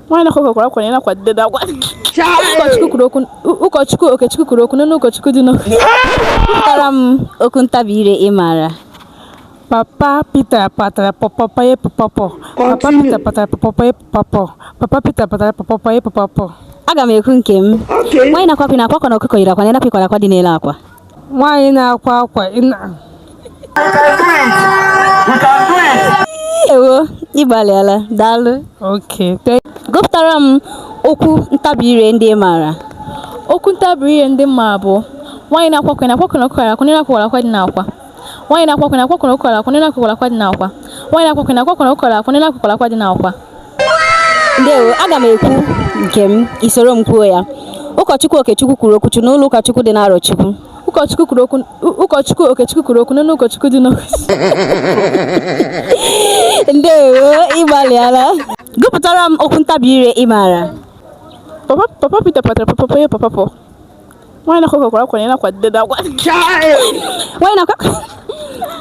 Nwaanyị na-akwa kwara akwa na kwa dede akwa. Ụkọchukwu kwuru okwu ụkọchukwu Okechukwu kwuru okwu n'ụlọ ụkọchukwu dị n'ọfịs. Tara m okwu ntabi ire ị maara. Papa Peter patara popopaye popopo. Papa Peter patara popopaye popopo. Papa Peter patara popopaye popopo. Aga m ekwu nke m. Nwaanyị na-akwa akwa na ọkụkọ yiri akwa na ịnakwa akwa dị n'elu akwa. Nwaanyị na-akwa akwa Ewo, ịgbalịala, daalụ. Okay. Gụpụtara m okwu ntabi ire ndị ị maara. Okwu ntabi ire ndị mma bụ nwaanyị na-akwa na ọkụkọ akwa na ịnakwa akwa dị n'akwa. Nwaanyị na-akwa na ọkụkọ akwa na ịnakwa akwa dị n'akwa. Nwaanyị na-akwa na ọkụkọ akwa na ịnakwa akwa dị n'akwa. Ndewo, aga m ekwu nke m, isoro m kwuo ya. Ụkọchukwu Okechukwu kwuru okwu n'ụlọ ụkọchukwu dị n'Arochukwu. Ụkọchukwu Okechukwu kwuru okwu n'ụlọ ụkọchukwu dị n'ọfịs. Ndewo, ịgbalịala. Gụpụtara m okwu ntabi ire ị maara. Papa Peter patara popopaye popopo. Nwaanyị na-akwa kwara akwa na ịnakwa dede akwa.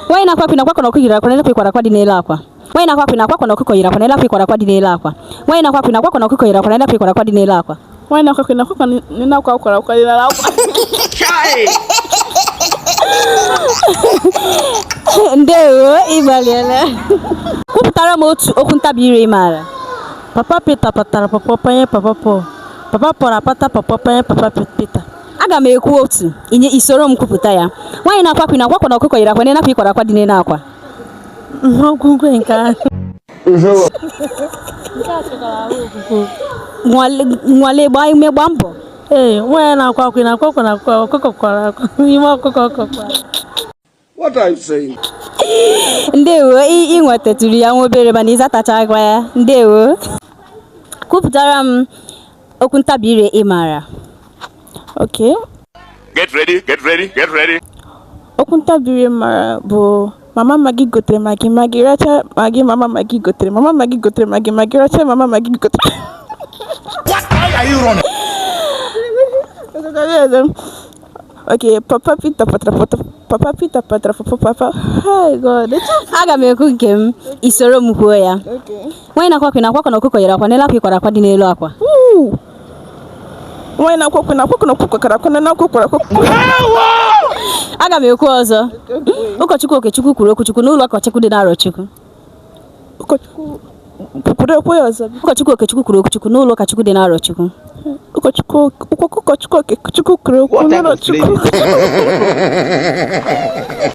Nwaanyị na-akwa akwa na ọkụkọ yiri akwa na ịnakwa akwa dị n'elu akwa. Nwaanyị na-akwa akwa na ọkụkọ yiri akwa na ịnakwa akwa dị n'elu akwa. Nwaanyị na-akwa akwa na ọkụkọ yiri akwa na ịnakwa akwa dị n'elu akwa. Nwaanyị na-akwa akwa na ịnakwa akwa dị n'elu akwa. Ndewo, ịgbalịala. Kwupụtara m otu okwu ntabi ire ị maara. Papa Peter patara popopaye popopo. Papa pọrọ apata popopaye Papa Peter. Aga m ekwu otu, isoro m kwupụta ya. Nwaanyị na-akwa na ọkụkọ yiri akwa na ịnakwa akwa dị n'elu akwa. Ọgwụgwụ nke ahụ. Nwale gbaa mbọ. Ee, nwaanyị na-akwa na ọkụkọ kwara akwa n'ime ọkụkọ. What are you saying? Ndewo, ị nwetatụrụ ya nwa obere mana ịzatachagwa ya. Ndewo. Kwupụtara m okwu ntabi ire ị maara. Okay. Get ready. Okwu ntabi ire mara bụ Mama Maggie gotere Maggie racha Maggie Mama Maggie gotere Maggie racha Mama Maggie gotere. What are you running? Okay, Papa Peter patara Papa. Hi God. Aga m ekwu nke m, isoro m kwuo ya. Okay. Nwaanyị na-akwa na ọkụkọ yiri akwa na ịnakwa akwa dị n'elu akwa. Nwaanyị na-akwa na ọkụkọ akwa na ịnakwa akwa. Aga m ekwu ọzọ. Ụkọchukwu Okechukwu kwuru okwu n'ụlọ ụkọchukwu dị n'Arochukwu. Ụkọchukwu kwuru okwu ọzọ. Ụkọchukwu Okechukwu kwuru okwu n'ụlọ ụkọchukwu dị n'Arochukwu. Ụkọchukwu Okechukwu kwuru okwu n'ụlọ Chukwu.